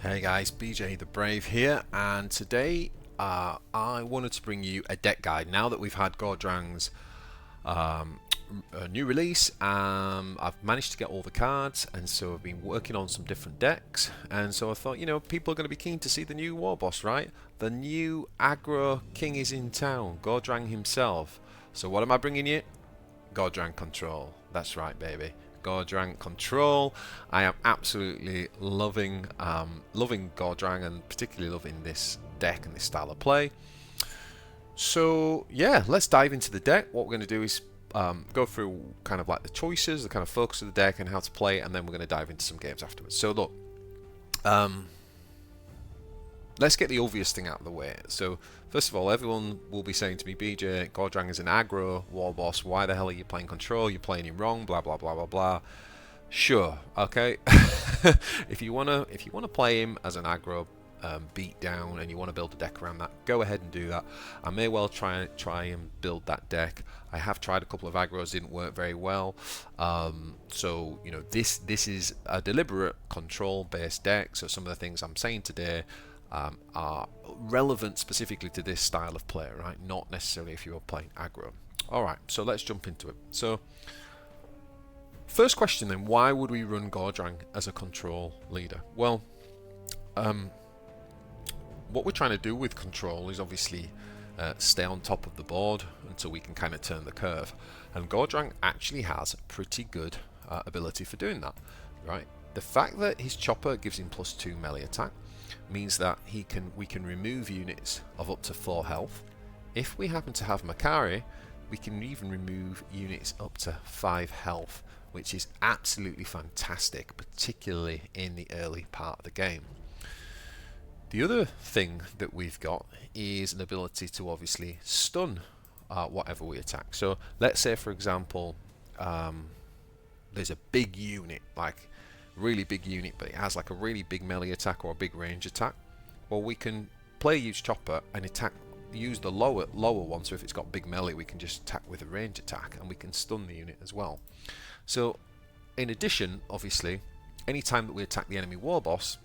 Hey guys, BJ the Brave here, and today I wanted to bring you a deck guide. Now that we've had Gordrang's new release, I've managed to get all the cards, and so I've been working on some different decks. And so I thought, you know, people are going to be keen to see the new Warboss, right? The new aggro king is in town, Gordrang himself. So what am I bringing you? Gordrang Control. That's right, baby. Gordrang Control. I am absolutely loving Gordrang, and particularly loving this deck and this style of play. So yeah, let's dive into the deck. What we're going to do is go through kind of like the choices, the kind of focus of the deck and how to play it, and then we're going to dive into some games afterwards. So look, let's get the obvious thing out of the way. So first of all, everyone will be saying to me, BJ, Gordrang is an aggro Warboss. Why the hell are you playing control? You're playing him wrong. Blah blah blah blah blah. Sure, okay. if you wanna play him as an aggro beat down and you want to build a deck around that, go ahead and do that. I may well try and build that deck. I have tried a couple of aggros, didn't work very well. So you know, this is a deliberate control based deck. So some of the things I'm saying today are relevant specifically to this style of play, right? Not necessarily if you're playing aggro. Alright, so let's jump into it. So, first question then, why would we run Gordrang as a control leader? Well, what we're trying to do with control is obviously stay on top of the board until we can kind of turn the curve. And Gordrang actually has pretty good ability for doing that, right? The fact that his chopper gives him +2 melee attack means that we can remove units of up to 4 health. If we happen to have Makari, we can even remove units up to 5 health, which is absolutely fantastic, particularly in the early part of the game. The other thing that we've got is an ability to obviously stun whatever we attack. So let's say, for example, there's a big unit, like really big unit, but it has like a really big melee attack or a big range attack. Well, we can play use chopper and use the lower one. So if it's got big melee, we can just attack with a range attack, and we can stun the unit as well. So in addition, obviously, anytime that we attack the enemy Warboss,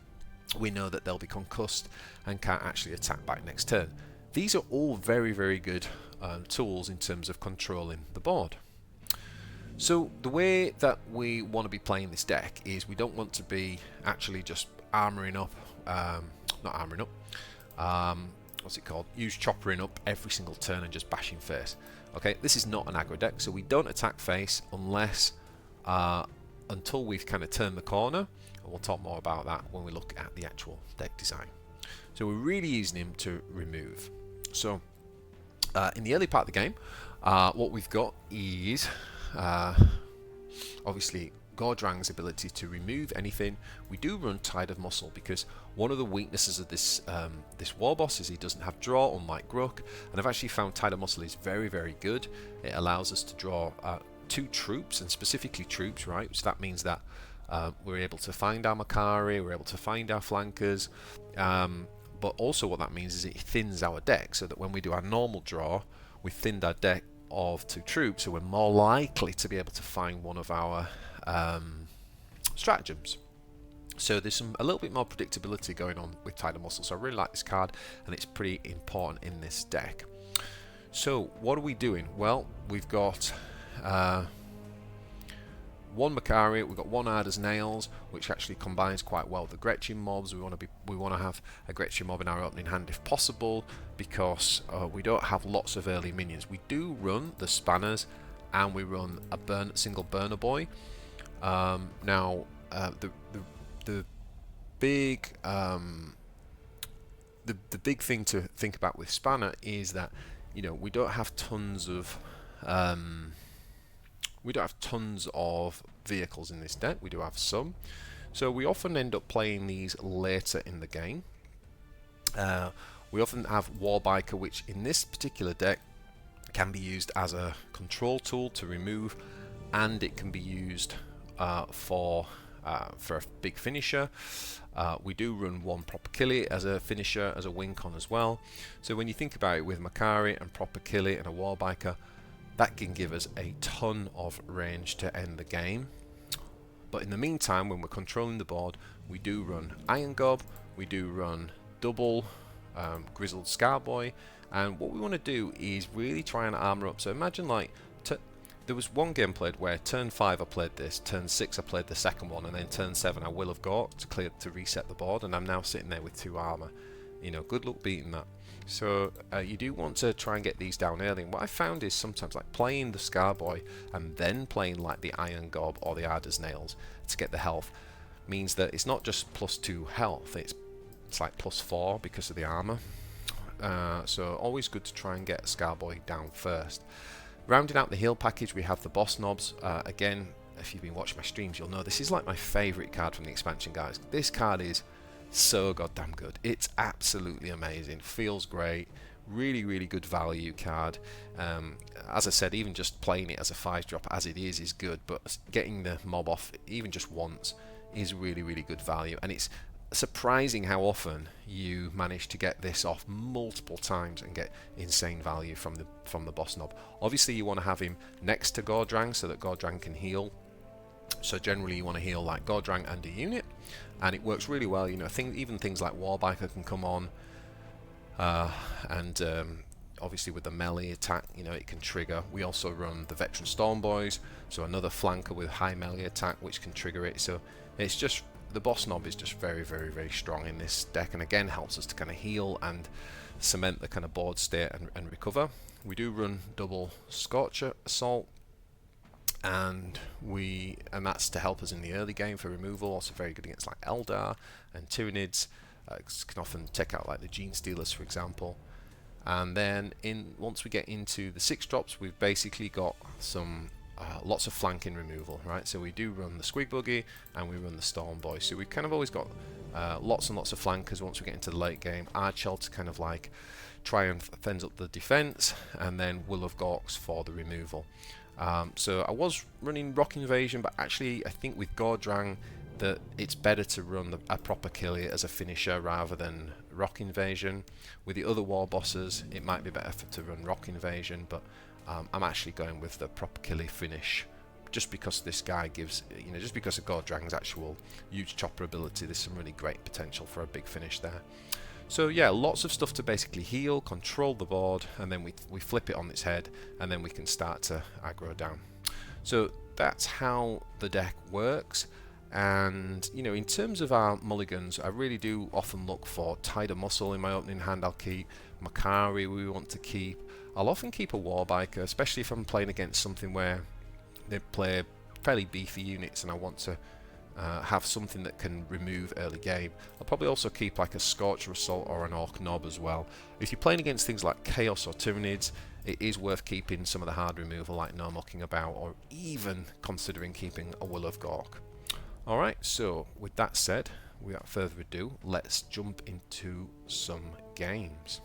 we know that they'll be concussed and can't actually attack back next turn. These are all very, very good tools in terms of controlling the board. So the way that we want to be playing this deck is we don't want to be actually just armoring up, not armoring up, what's it called? Use choppering up every single turn and just bashing face. Okay, this is not an aggro deck, so we don't attack face unless until we've kind of turned the corner, and we'll talk more about that when we look at the actual deck design. So we're really using him to remove. So in the early part of the game, what we've got is obviously Gordrang's ability to remove anything. We do run Tide of Muscle because one of the weaknesses of this this Warboss is he doesn't have draw, unlike Gruk, and I've actually found Tide of Muscle is very, very good. It allows us to draw 2 troops, and specifically troops, right? So that means that we're able to find our Makari, we're able to find our flankers, but also what that means is it thins our deck, so that when we do our normal draw, we thinned our deck of 2 troops, so we're more likely to be able to find one of our stratagems. So there's a little bit more predictability going on with Tide of Muscle, so I really like this card, and it's pretty important in this deck. So what are we doing? Well, we've got 1 Makari, we've got 1 Ard's Nails, which actually combines quite well with the Gretchin Mobs. We want to have a Gretchin Mob in our opening hand if possible, because we don't have lots of early minions. We do run the Spanners, and we run a single Burna Boy. Now the big the big thing to think about with Spanner is that, you know, we don't have tons of vehicles in this deck. We do have some, so we often end up playing these later in the game. We often have Warbiker, which in this particular deck can be used as a control tool to remove, and it can be used for a big finisher. We do run 1 Proper Killie as a finisher, as a win con as well. So when you think about it, with Makari and Proper Killie and a Warbiker, that can give us a ton of range to end the game. But in the meantime, when we're controlling the board, we do run Irongob, we do run double Grizzled Skarboy, and what we want to do is really try and armor up. So imagine like there was one game played where turn 5 I played this, turn 6 I played the second one, and then turn 7 I Will of Gork to reset the board, and I'm now sitting there with 2 armor. You know, good luck beating that. So you do want to try and get these down early. And what I found is sometimes like playing the Skarboy and then playing like the Irongob or the Arders Nails to get the health means that it's not just +2 health, it's like +4 because of the armor. So always good to try and get Skarboy down first. Rounding out the heal package, we have the boss knobs. Again, if you've been watching my streams, you'll know this is like my favourite card from the expansion, guys. This card is so goddamn good. It's absolutely amazing. Feels great. Really, really good value card. As I said, even just playing it as a 5-drop as it is good, but getting the mob off even just once is really, really good value. And it's surprising how often you manage to get this off multiple times and get insane value from the boss knob. Obviously you want to have him next to Gordrang so that Gordrang can heal. So generally you want to heal like Gordrang and a unit, and it works really well. You know, even things like Warbiker can come on, and obviously with the melee attack, you know, it can trigger. We also run the Veteran Stormboys, so another flanker with high melee attack which can trigger it. So it's just, the boss knob is just very, very, very strong in this deck, and again helps us to kind of heal and cement the kind of board state and recover. We do run double Skorcha Assault, and that's to help us in the early game for removal. Also very good against like Aeldari and Tyranids. Can often take out like the Gene Stealers, for example. And then once we get into the 6-drops, we've basically got some lots of flanking removal, right? So we do run the Squigbuggy and we run the Stormboy. So we've kind of always got lots and lots of flankers once we get into the late game. Ardshell to kind of like try and fend up the defense, and then Will of Gork for the removal. So I was running Rock Invasion, but actually I think with Gordrang that it's better to run a proper Killia as a finisher rather than Rock Invasion. With the other war bosses, it might be better to run Rock Invasion, but I'm actually going with the proper Killia finish, just because this guy gives, you know, just because of Gordrang's actual huge chopper ability, there's some really great potential for a big finish there. So yeah, lots of stuff to basically heal, control the board, and then we flip it on its head, and then we can start to aggro down. So that's how the deck works. And you know, in terms of our mulligans, I really do often look for Tighter Muscle in my opening hand. I'll keep Makari, we want to keep. I'll often keep a Warbiker, especially if I'm playing against something where they play fairly beefy units and I want to have something that can remove early game. I'll probably also keep like a Skorcha Assault or an Ork Nob as well. If you're playing against things like Chaos or Tyranids, it is worth keeping some of the hard removal like No Mukkin About, or even considering keeping a Will of Gork. Alright, so with that said, without further ado, let's jump into some games.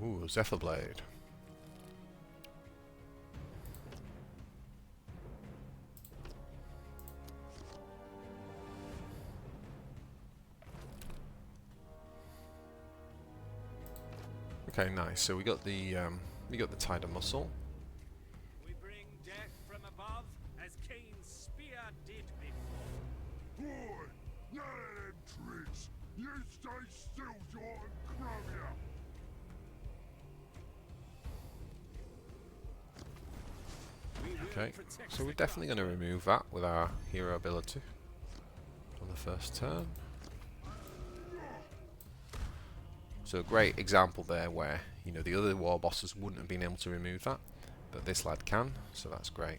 Ooh, Zepherblade. Okay, nice. So we got the Tighter Muscle. We bring death from above, as Cain's spear did before. Boy, none of them tricks. You stay still, Jordan Crummier. Okay, so we're definitely going to remove that with our hero ability on the first turn. So a great example there where, you know, the other war bosses wouldn't have been able to remove that, but this lad can, so that's great.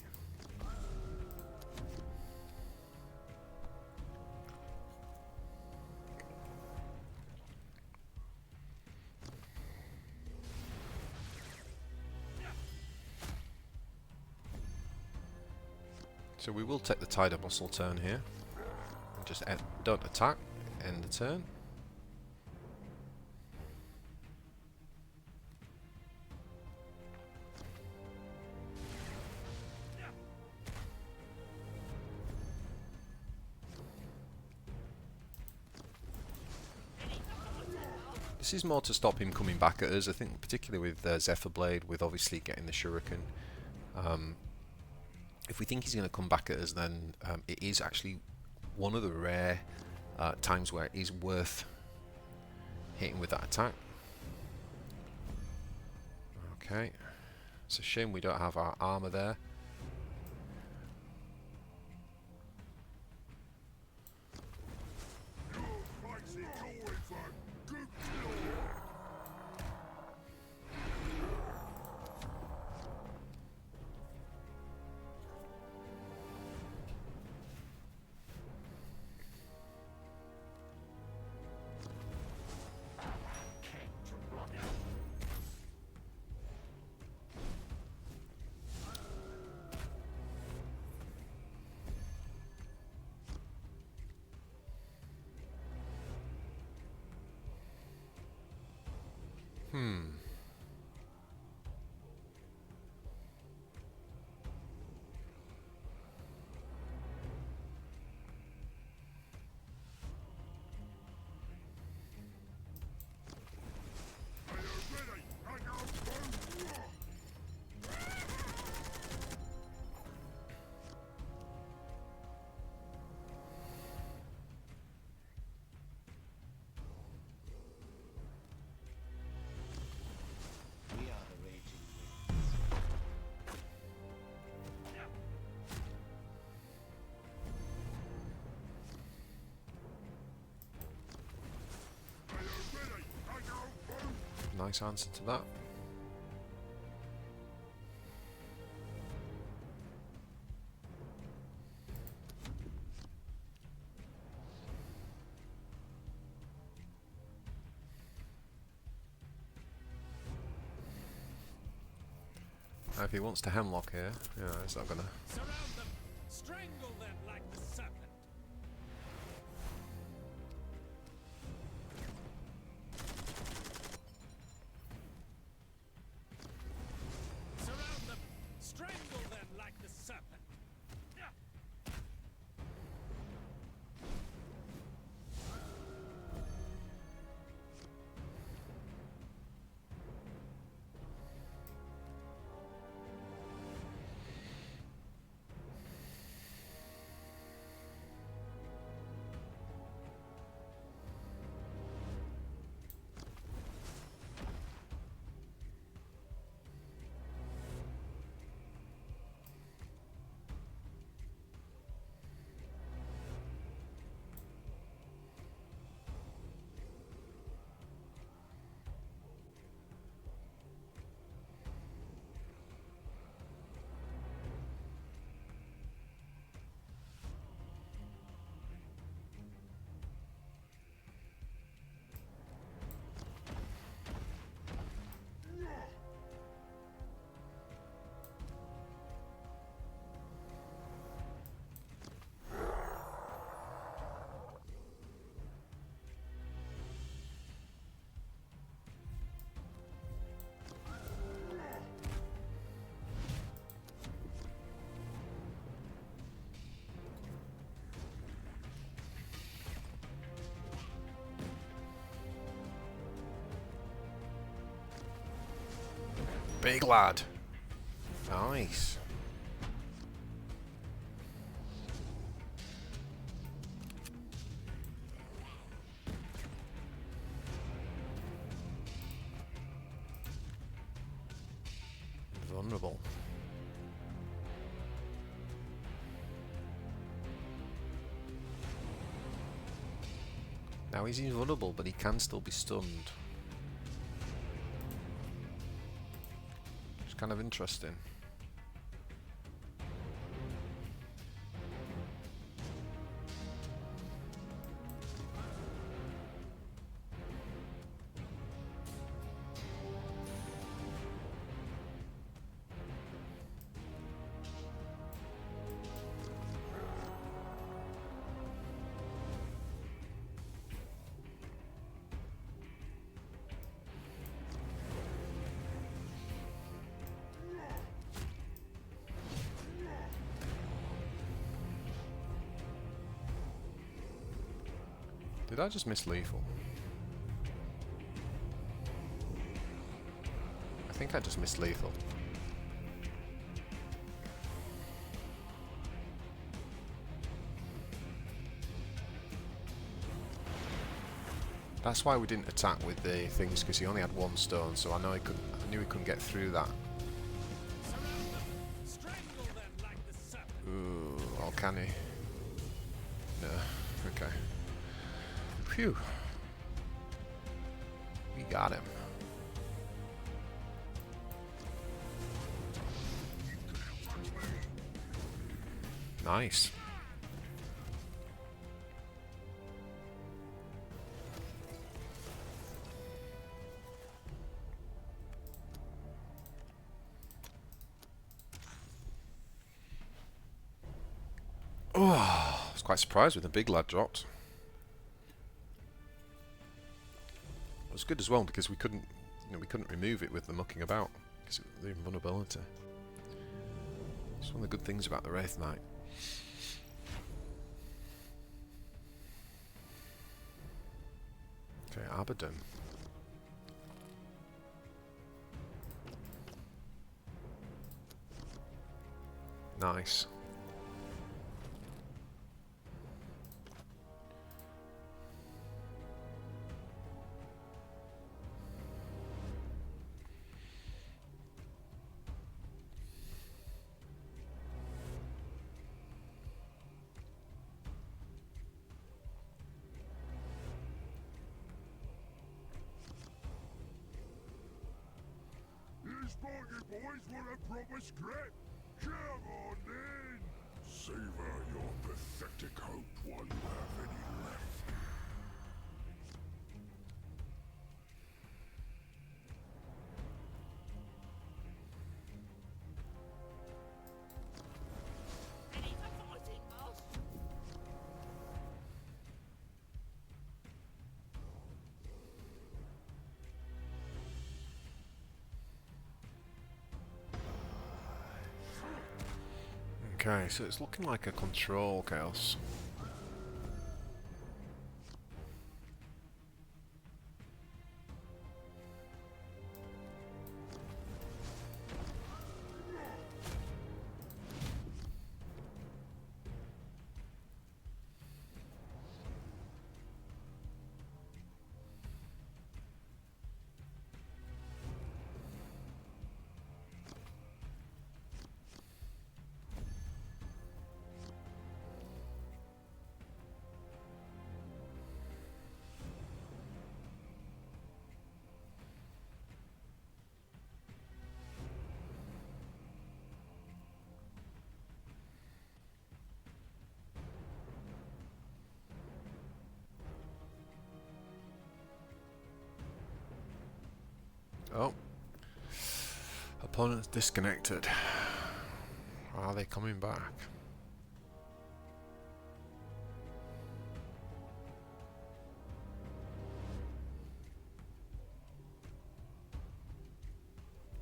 So we will take the Tiger Muscle turn here. And just don't attack, end the turn. This is more to stop him coming back at us, I think, particularly with Zepherblade, with obviously getting the Shuriken. If we think he's going to come back at us, then it is actually one of the rare times where it is worth hitting with that attack. Okay, it's a shame we don't have our armour there. Nice answer to that. Now if he wants to hemlock here, yeah, he's not gonna. Surround them! Strangle them like the serpent! Surround them! Strangle them like the serpent! Big lad. Nice. Vulnerable. Now he's invulnerable, but he can still be stunned. Kind of interesting. Did I just miss lethal? I think I just missed lethal. That's why we didn't attack with the things, because he only had one stone, so I know he couldn't. I knew he couldn't get through that. Ooh, oh, can he? No. Okay. Phew. We got him. Nice. Oh, I was quite surprised when the big lad dropped. It was good as well because we couldn't, we couldn't remove it with the mucking about because of the invulnerability. It's one of the good things about the Wraith Knight. Okay, Abaddon. Nice. These boggy boys want a proper scrap. Come on then. Savor your pathetic hope while you have any left. Okay, so it's looking like a control chaos. Oh. Opponent's disconnected. Are they coming back?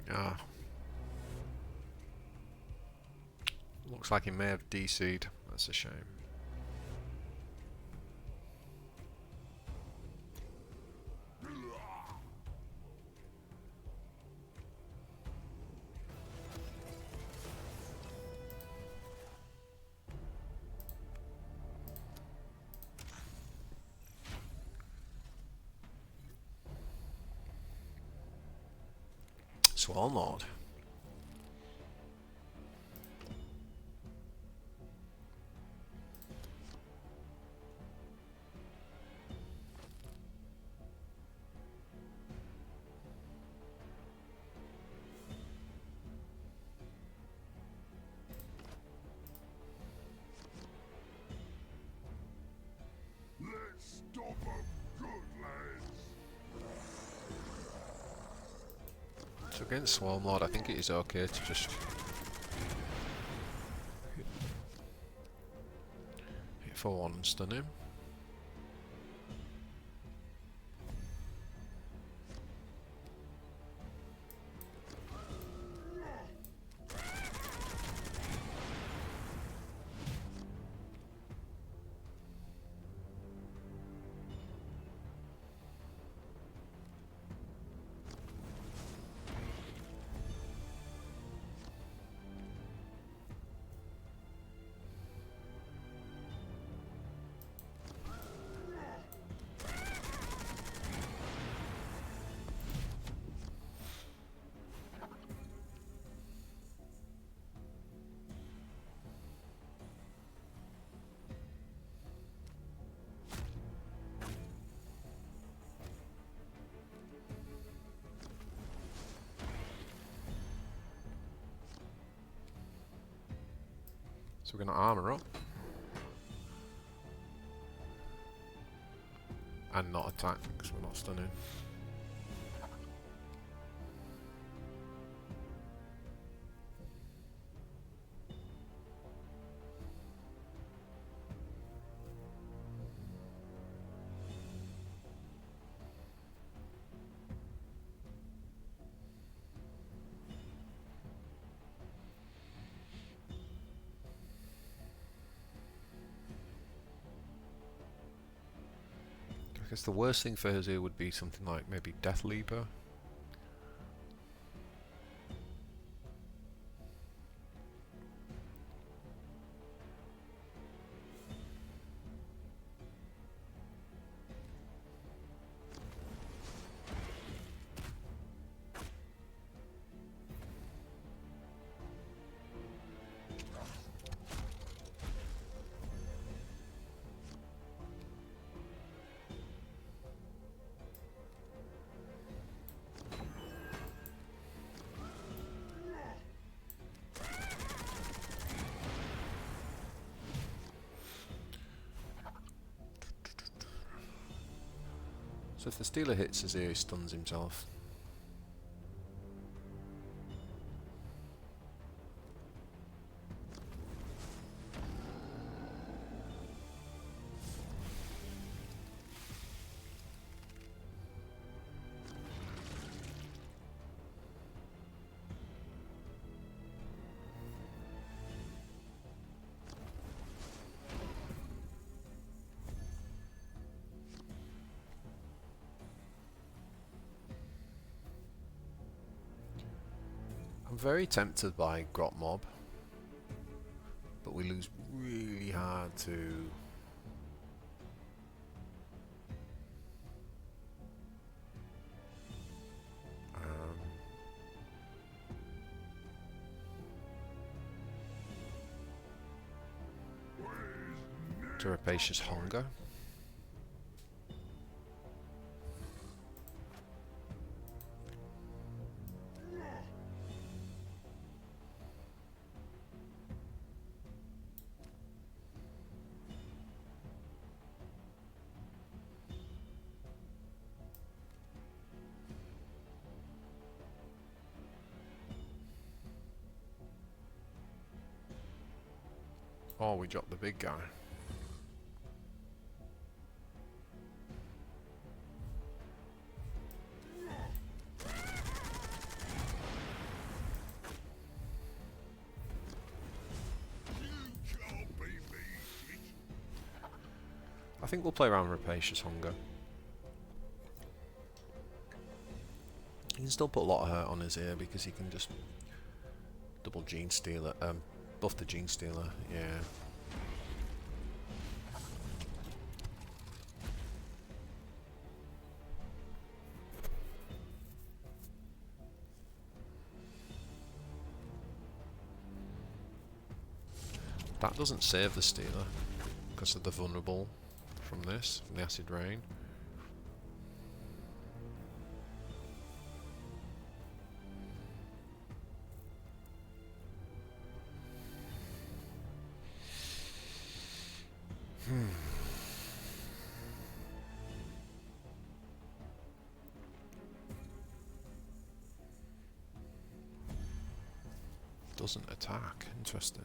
Ah. Looks like he may have DC'd. That's a shame. Swarmlord. Let's stop 'em, good lads. So against Swarmlord, I think it is okay to just hit for one and stun him. So we're going to armour up. And not attack, because we're not stunning. I guess the worst thing for us here would be something like maybe Death Leaper. So if the Stealer hits us here, he stuns himself. I'm very tempted by Grot Mob, but we lose really hard to Rapacious Hunger. Oh, we dropped the big guy. I think we'll play around Rapacious Hunger. He can still put a lot of hurt on his ear because he can just double Gene Stealer, buff the Gene Stealer, yeah. That doesn't save the Stealer because of the vulnerable from this, from the Acid Rain. Doesn't attack, interesting.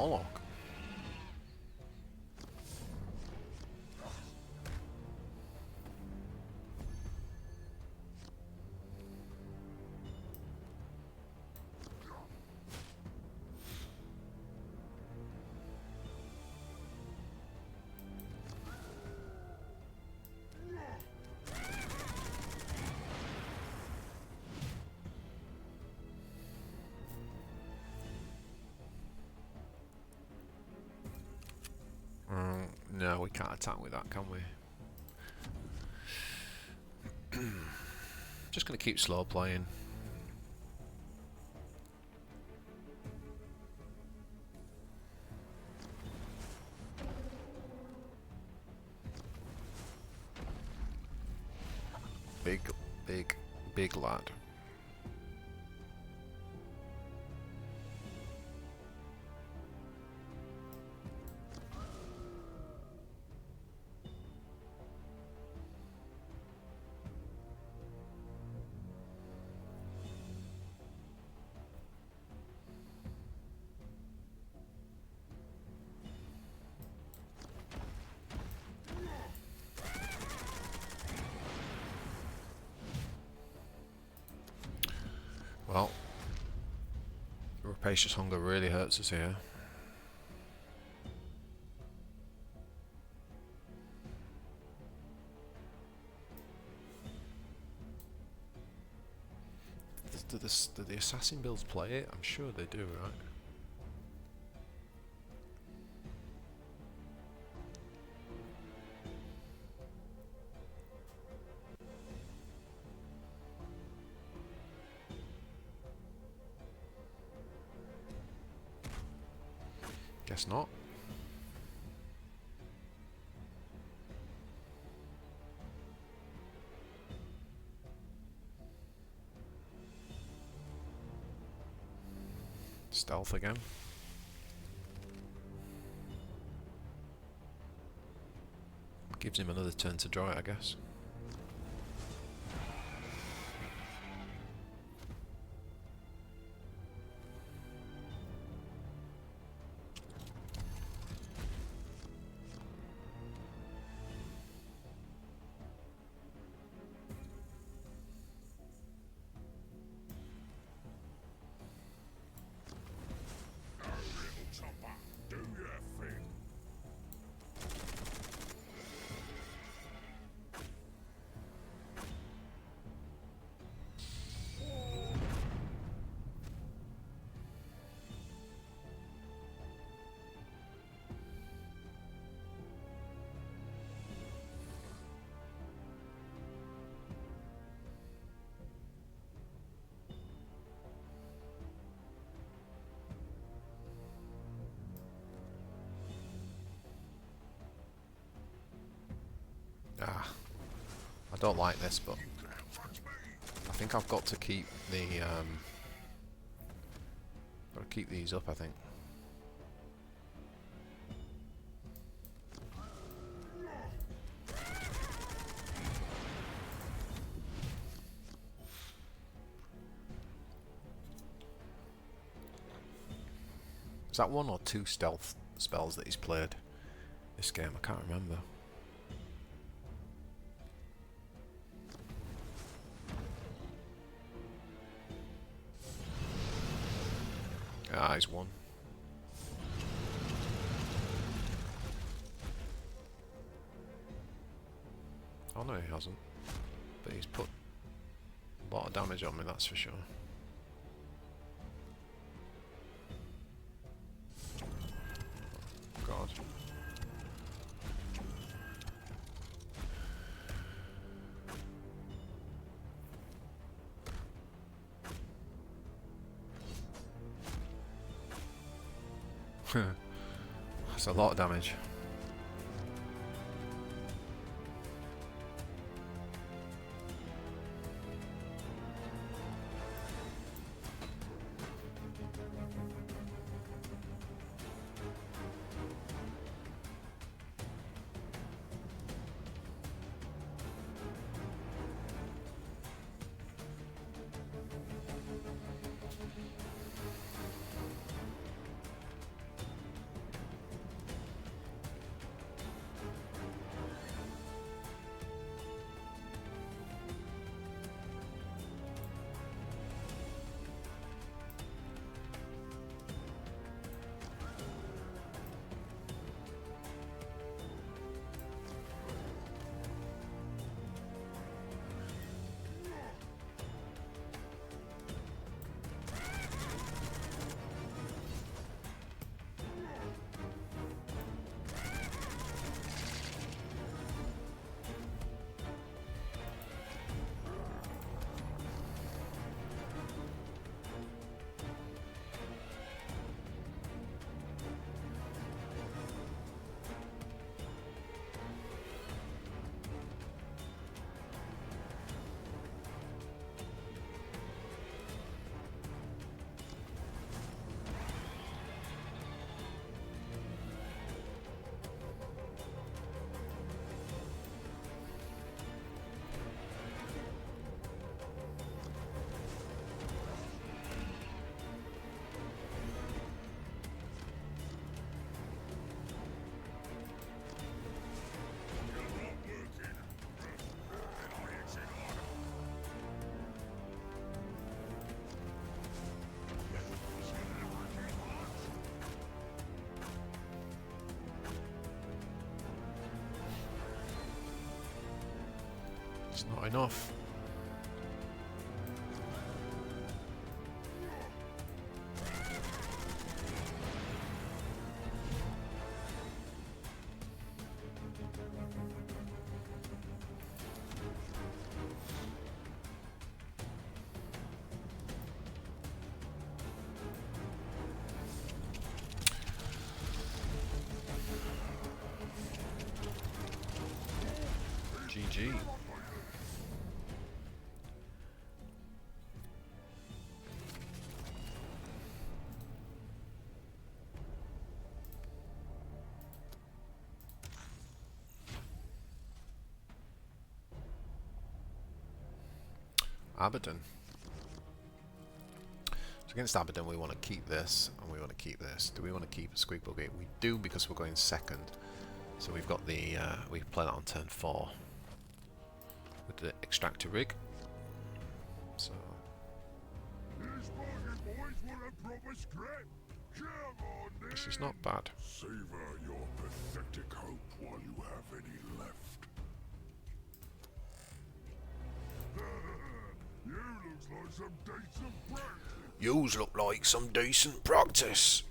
small orc. No, we can't attack with that, can we? Just going to keep slow playing. Big lad. Well, rapacious hunger really hurts us here. Do the assassin builds play it? I'm sure they do, right? Guess not. Stealth again. Gives him another turn to draw it, I guess. I don't like this, but I think I've got to keep the got to keep these up, I think. Is that one or two stealth spells that he's played this game? I can't remember. Ah, he's won. Oh no, he hasn't. But he's put a lot of damage on me, that's for sure. God. That's a lot of damage. It's not enough. GG. Abaddon. So against Abaddon we want to keep this and we want to keep this. Do we want to keep a Squigbuggy? We do, because we're going second. So we've got the we play that on turn 4 with the extractor rig. So this is not bad. Savor your pathetic hope while you have any left. Yous look like some decent practice.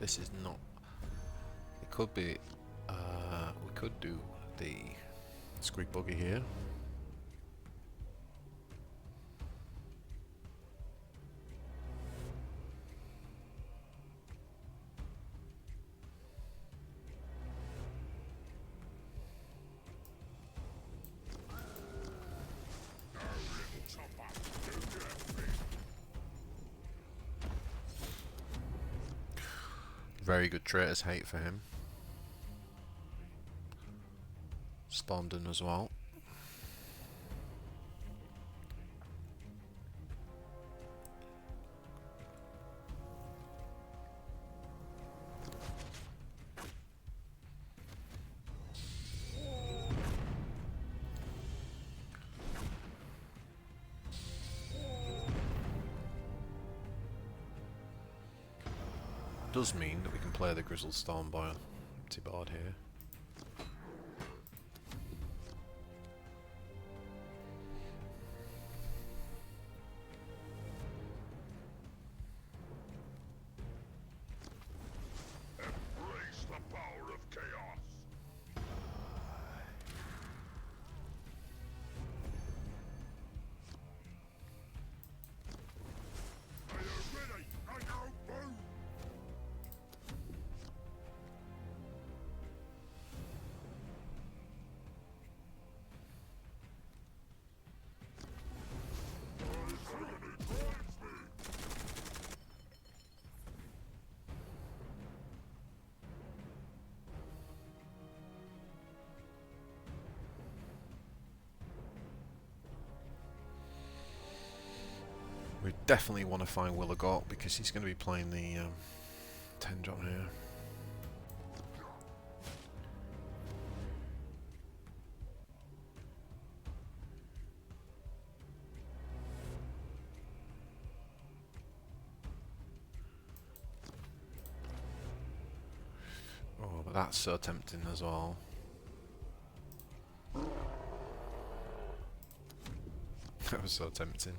This is not. It could be. We could do the Squigbuggy here. Very good Traitor's Hate for him. Spawned as well. Does mean that we can play the Grizzled Stormboy empty board here. Embrace the power of chaos. Are you ready? I go boom. We definitely want to find Will of Gork because he's going to be playing the 10 drop here. That's so tempting as well. That was so tempting.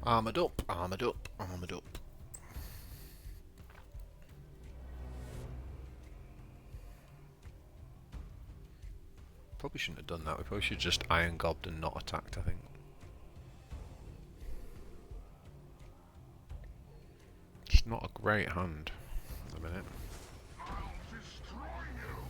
Armoured up, armoured up, armoured up. Probably shouldn't have done that. We probably should have just Irongobbed and not attacked, I think. It's not a great hand at the minute. I'll destroy you.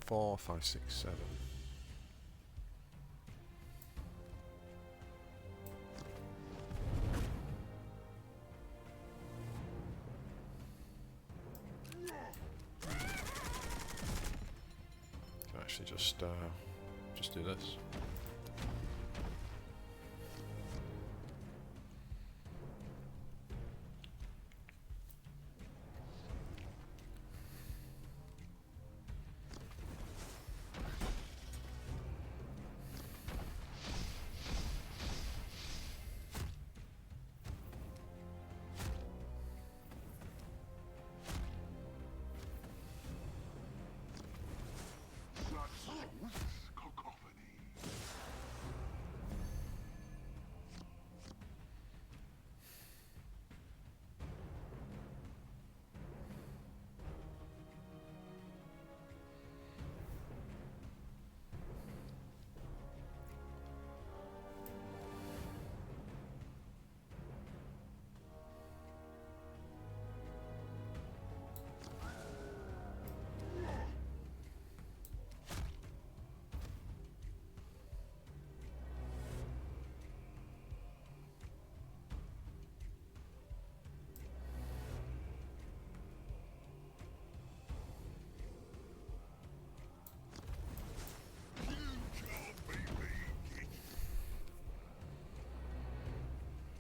4, 5, 6, 7. Can actually just do this.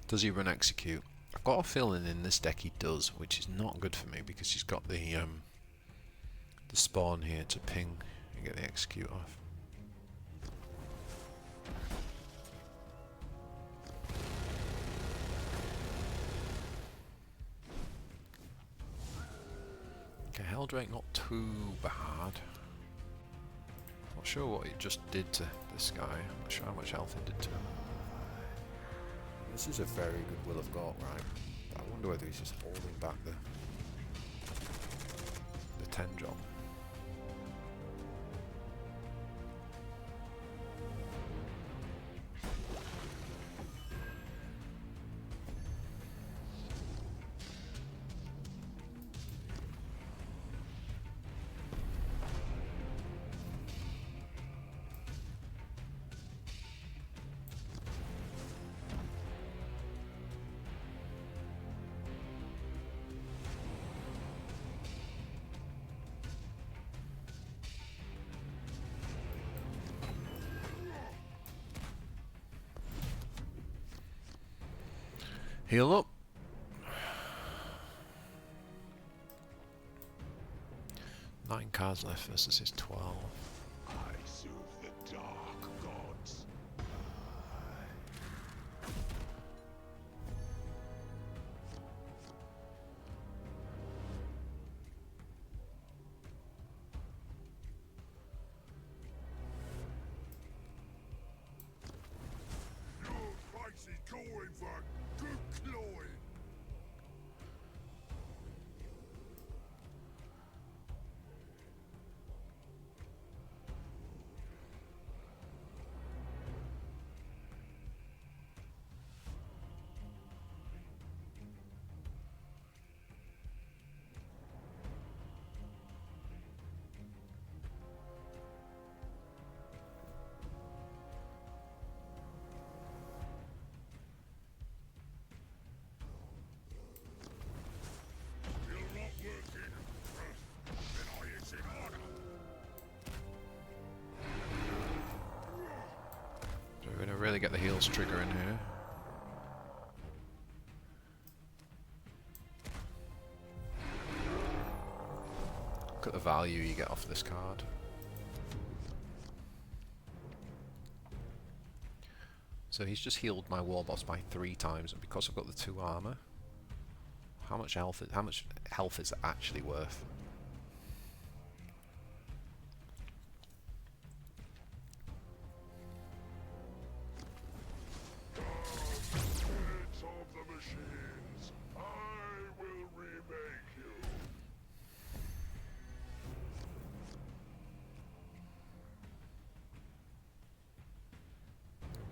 Does he run execute? I've got a feeling in this deck he does, which is not good for me because he's got the spawn here to ping and get the execute off. Okay, Heldrake not too bad. Not sure what it just did to this guy. I'm not sure how much health it did to him. This is a very good Will of Gork, right? But I wonder whether he's just holding back the 10 job. Heal up. Nine cards left versus his 12. I soothe the dark gods. Your face is calling for good clawing. You're not working. Then I hit it harder. So we're going to really get the heals trigger in here. Look at the value you get off this card. So he's just healed my Warboss by 3 times, and because I've got the 2 armor, how much health is it actually worth? Heads of the machines, I will remake you.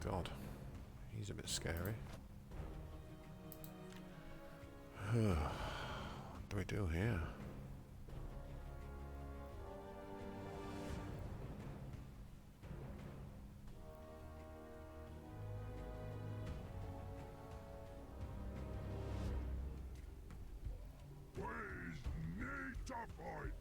God, he's a bit scary. What do we do here? We need to fight.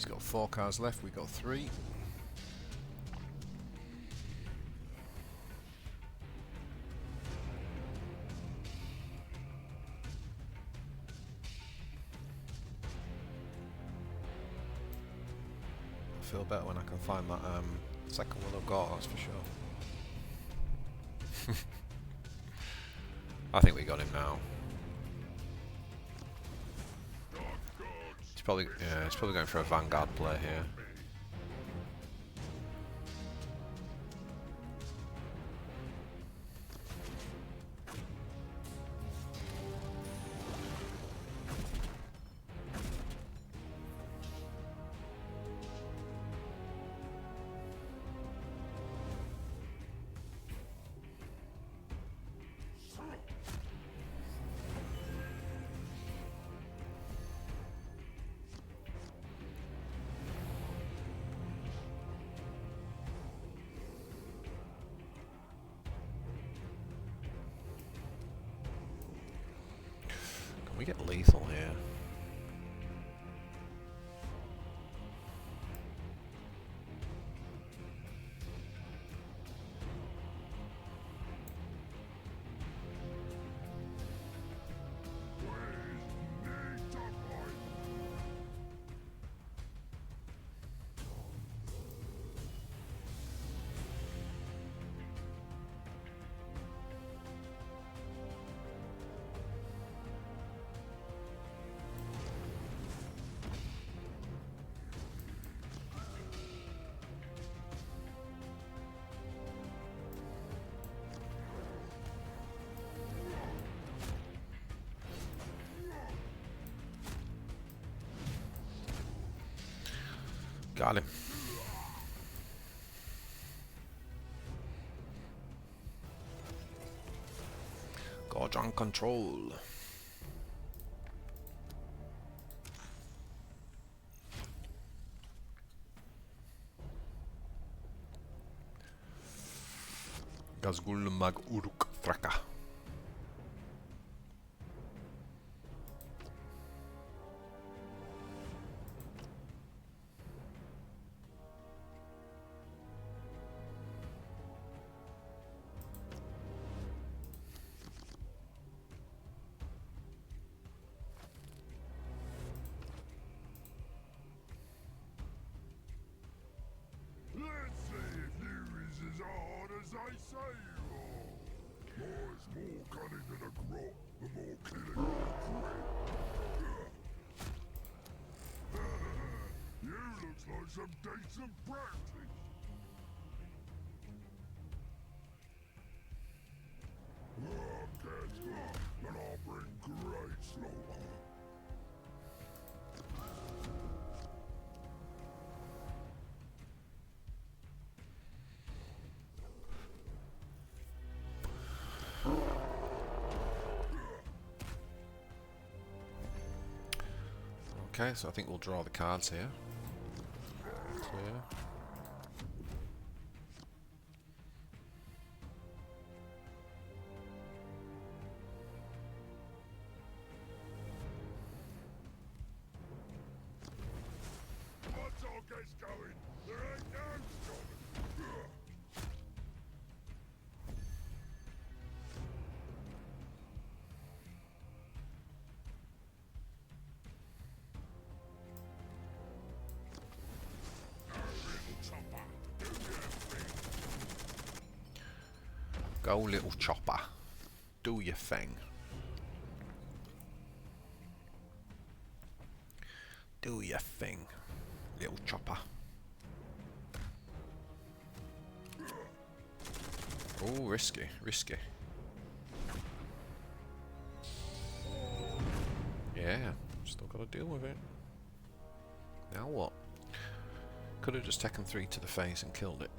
He's got 4 cards left, we got 3. I feel better when I can find that second Will of Gork, that's for sure. I think we got him now. He's probably going for a Vanguard play here. We get lethal here. Got him. Gordrang control. Ghazghkull mag uruk fraka. Let's see if you is as hard as I say you are. Boy's more cunning than a grot, the more killing you looks like some decent practice. Ghazghkull, and I'll bring great slaughter. Okay, so I think we'll draw the cards here. Clear. Once all gets going, there ain't no stopping. Go, little chopper. Do your thing. Do your thing, little chopper. Oh, risky, risky. Yeah, still got to deal with it. Now what? Could have just taken 3 to the face and killed it.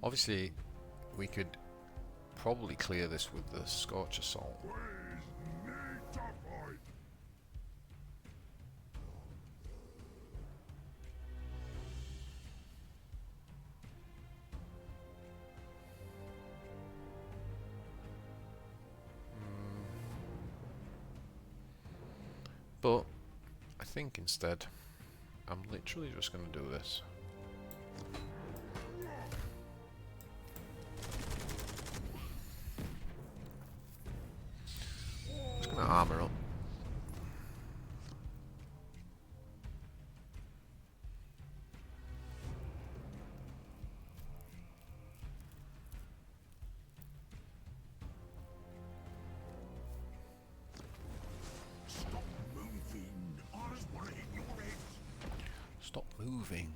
Obviously, we could probably clear this with the Skorcha Assault. Please need to fight. But I think instead, I'm literally just going to do this. Just going to armour up. Stop moving. Ours want to hit your head. Stop moving.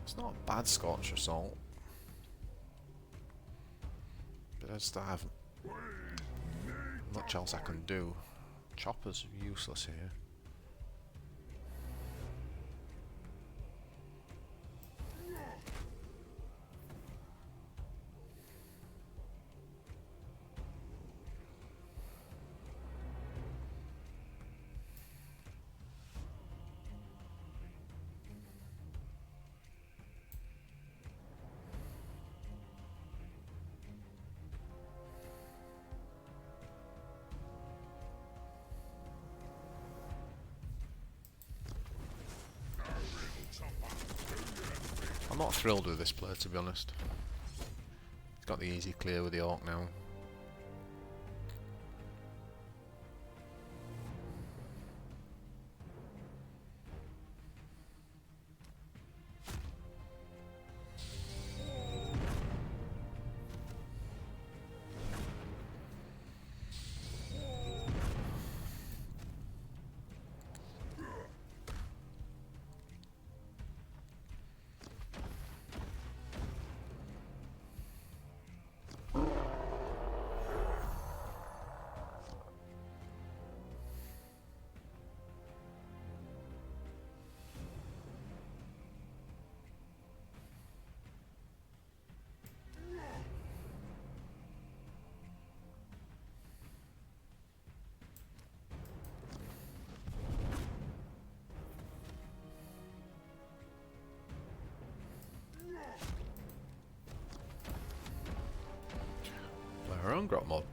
It's not a bad Scorch Assault, but I just don't have much else I can do. Choppers are useless here. I'm not thrilled with this player, to be honest. He's got the easy clear with the Ork now. Our own Grot Mob.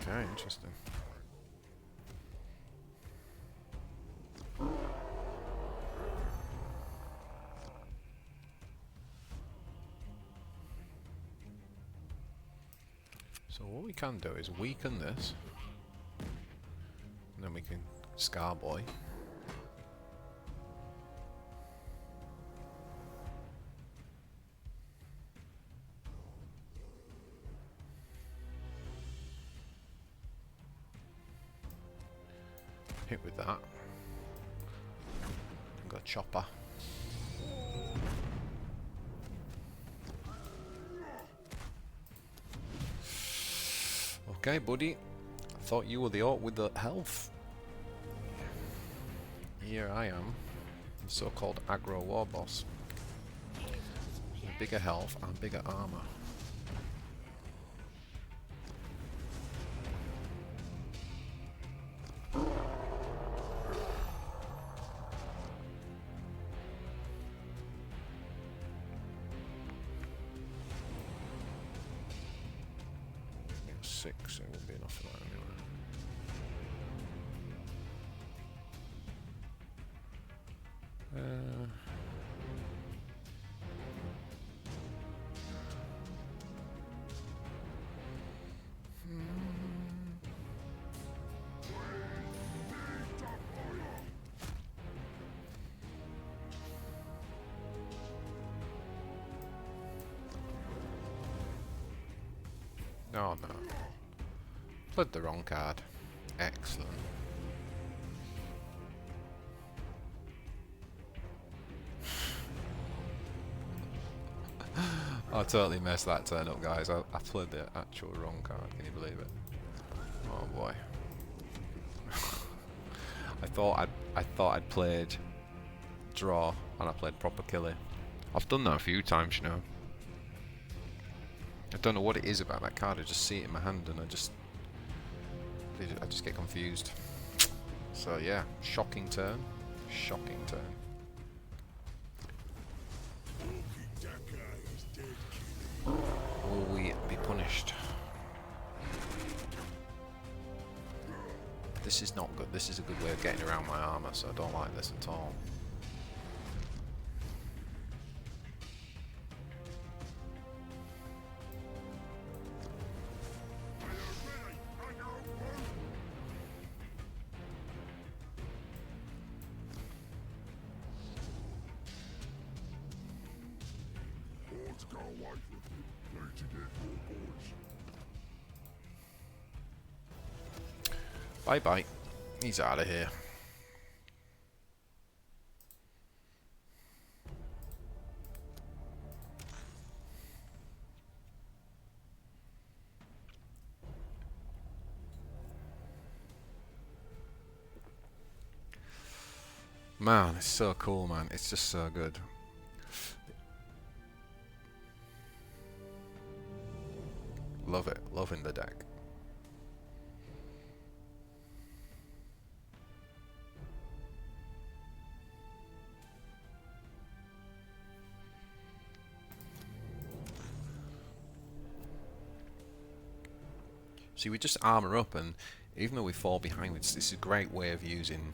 Okay, interesting. So what we can do is weaken this, and then we can Skarboy. Hit with that. And got a chopper. Okay, buddy. I thought you were the Ork with the health. Here I am, the so-called Aggro Warboss. With bigger health and bigger armor. Six, it won't be enough for that anyway. Oh no. Played the wrong card. Excellent. I totally messed that turn up, guys. I played the actual wrong card. Can you believe it? Oh boy. I thought I'd played draw and I played proper killer. I've done that a few times, you know. I don't know what it is about that card. I just see it in my hand and I just get confused. So yeah, shocking turn. Shocking turn. Will we be punished? This is not good. This is a good way of getting around my armour, so I don't like this at all. Bye bye. He's out of here. Man, it's so cool, man. It's just so good. Love it. Loving the deck. See, we just armour up, and even though we fall behind, this is a great way of using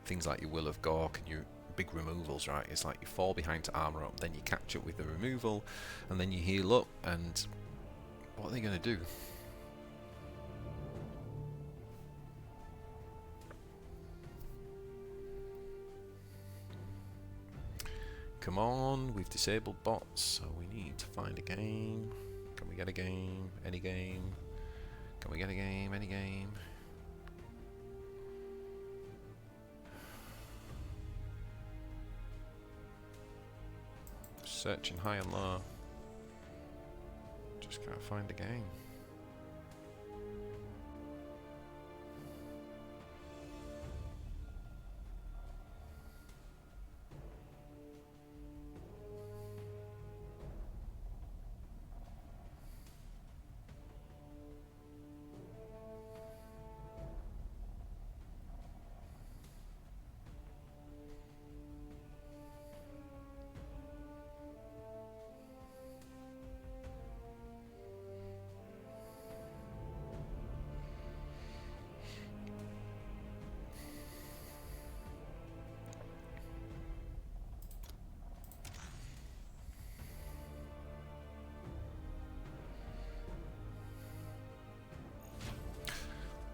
things like your Will of Gork and your big removals, right? It's like you fall behind to armour up, then you catch up with the removal, and then you heal up, and what are they going to do? Come on, we've disabled bots, so we need to find a game. Can we get a game? Any game? Can we get a game? Any game? Searching high and low. Just can't find a game.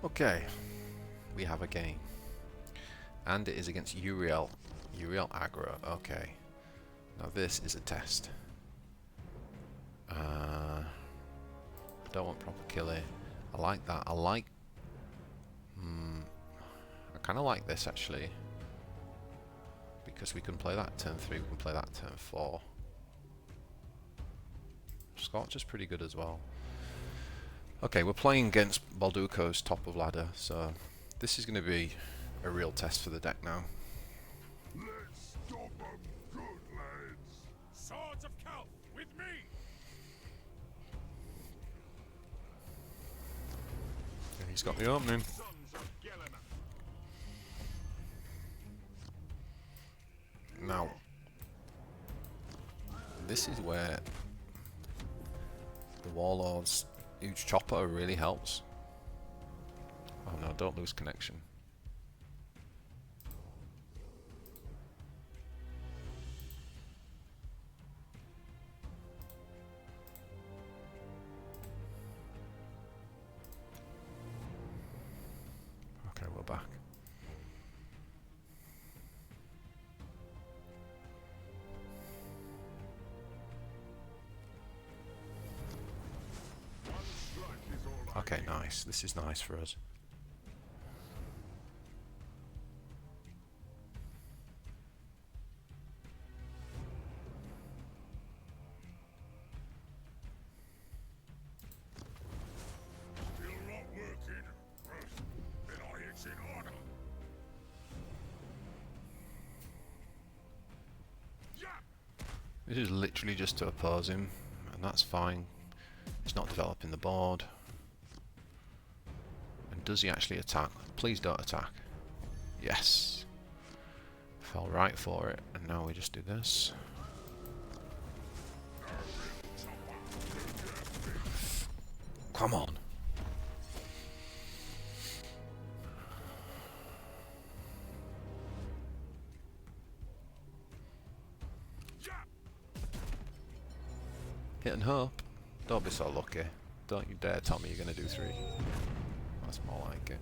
Okay, we have a game, and it is against Uriel. Uriel aggro. Okay, now this is a test. I don't want proper killing. I like that. I kind of like this actually, because we can play that turn 3. We can play that turn 4. Skorcha's pretty good as well. Okay, we're playing against Balduco's top of ladder, so this is going to be a real test for the deck now. Let's stop 'em good, lads. Swords of Kelp, with me! Yeah, he's got the opening. Sons of Gilliman. Now, this is where the Warlord's huge chopper really helps. Oh no, don't lose connection. Okay, we're back. One strike Okay, nice. This is nice for us. Still not working. Then it's in order. Yeah. This is literally just to oppose him, and that's fine. He's not developing the board. And does he actually attack? Please don't attack. Yes. Fell right for it, and now we just do this. Come on. Hit and hope. Don't be so lucky. Don't you dare tell me you're going to do 3. That's more like it.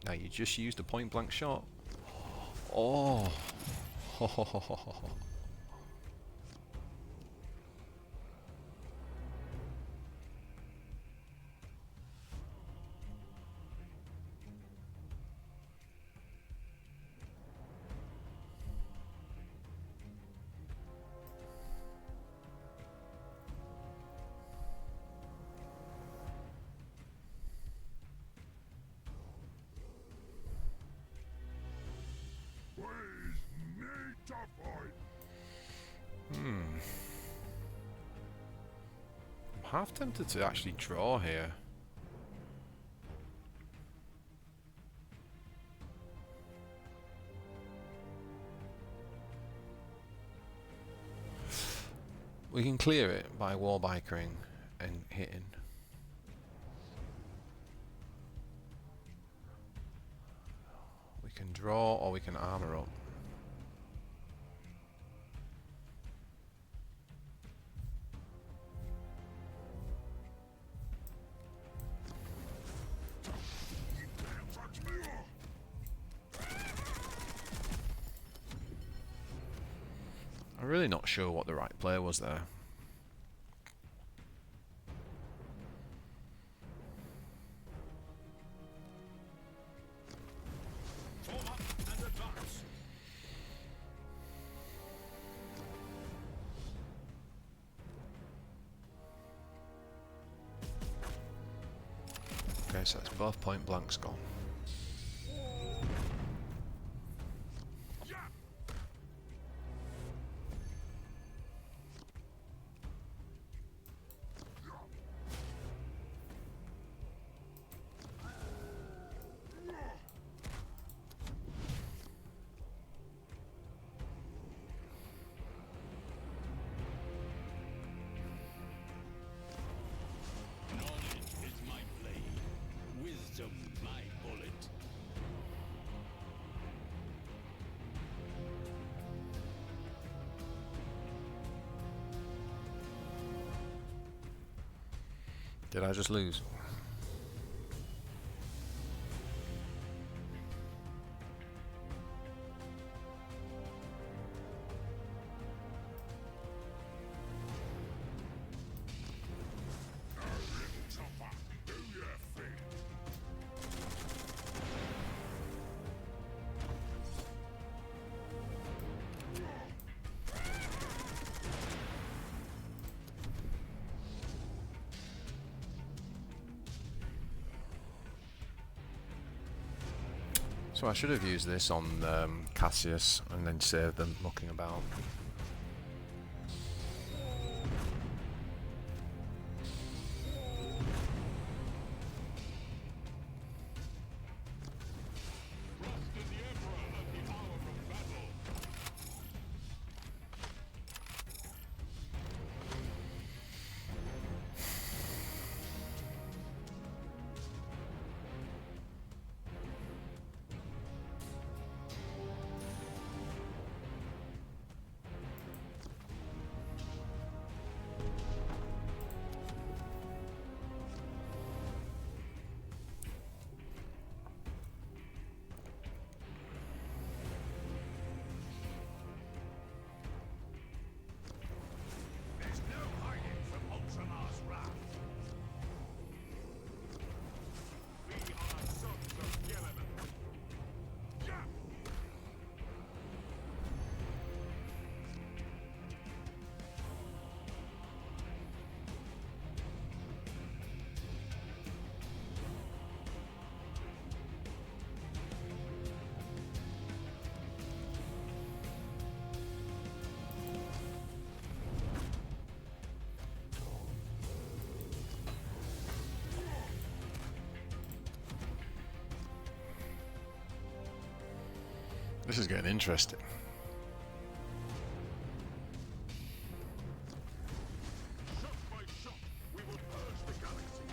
Now you just used a point blank shot. Oh. I'm half tempted to actually draw here. We can clear it by wall bikering and hitting. We can draw or we can armour up. I'm really not sure what the right play was there. Form up and advance. Okay, so that's both point blanks gone. Did I just lose? So I should have used this on Cassius and then saved them mucking about. This is getting interesting. Shot by shot, we will purge the galaxy.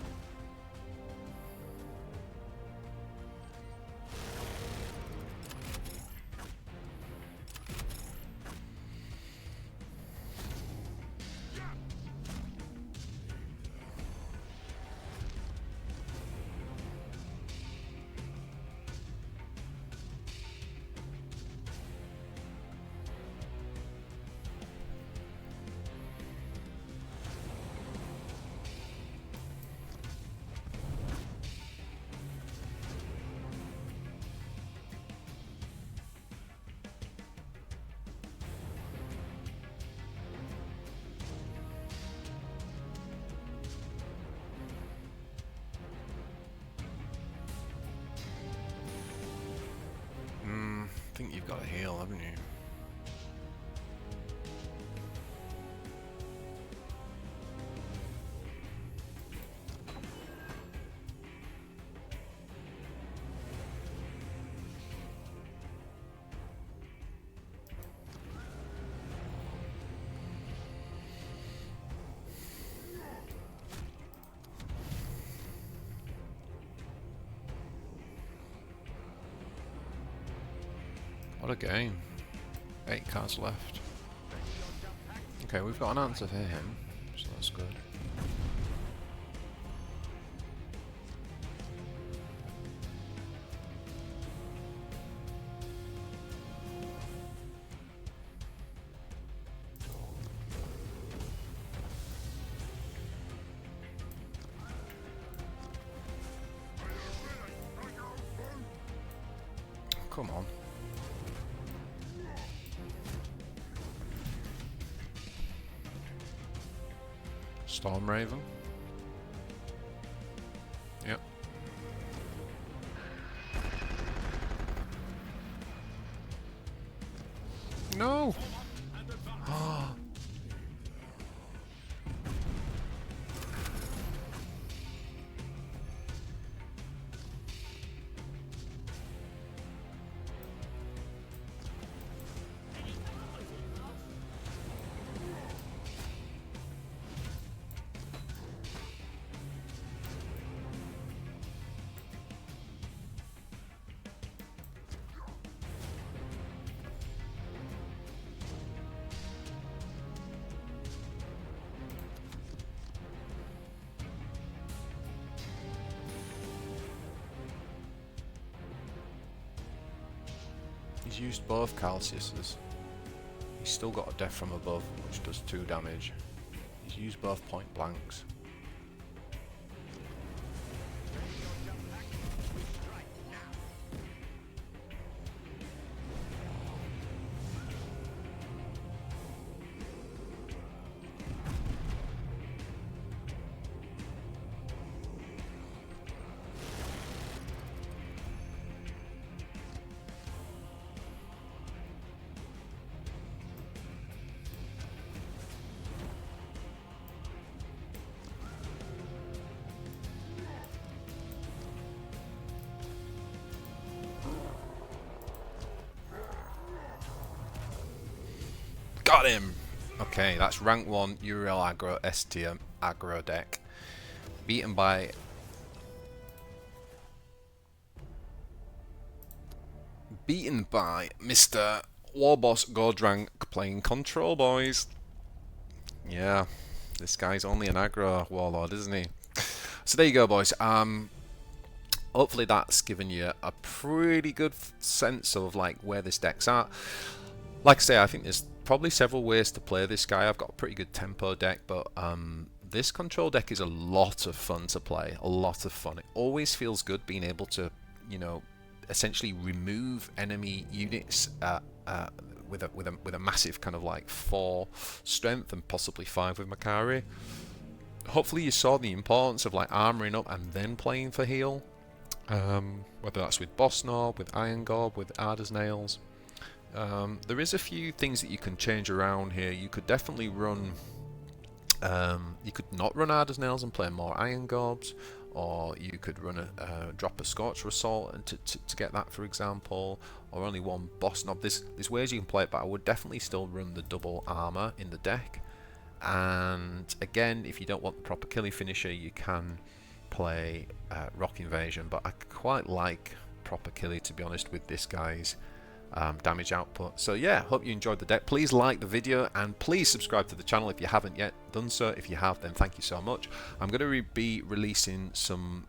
I think you've got to heal, haven't you? What a game. 8 cards left. Okay, we've got an answer for him, so that's good. Come on. Storm Raven. Yep. No! Ah. He's used both Calciuses. He's still got a Death from Above, which does 2 damage. He's used both point blanks. Got him! Okay, that's rank 1 Uriel Aggro S-tier aggro deck. Beaten by Mr. Warboss Gordrang playing Control, boys. Yeah, this guy's only an aggro warlord, isn't he? So there you go, boys. Hopefully that's given you a pretty good sense of like where this deck's at. Like I say, I think there's probably several ways to play this guy. I've got a pretty good tempo deck, but this control deck is a lot of fun to play. A lot of fun. It always feels good being able to, you know, essentially remove enemy units with a massive kind of like 4 strength and possibly 5 with Makari. Hopefully you saw the importance of like armoring up and then playing for heal. Whether that's with Boss Nob, with Irongob, with Arders Nails. There is a few things that you can change around here. You could definitely run, you could not run Arders Nails and play more Irongobs, or you could run drop a Skorcha Assault and to get that, for example, or only one Boss Nob. There's ways you can play it, but I would definitely still run the double armor in the deck. And again, if you don't want the proper killing finisher, you can play Rock Invasion, but I quite like proper killing, to be honest, with this guy's damage output. So yeah, hope you enjoyed the deck. Please like the video and please subscribe to the channel if you haven't yet done so. If you have, then thank you so much. I'm going to be releasing some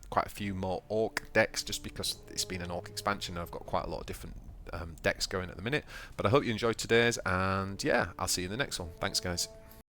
quite a few more Ork decks, just because it's been an Ork expansion and I've got quite a lot of different decks going at the minute. But I hope you enjoyed today's, and yeah, I'll see you in the next one. Thanks guys.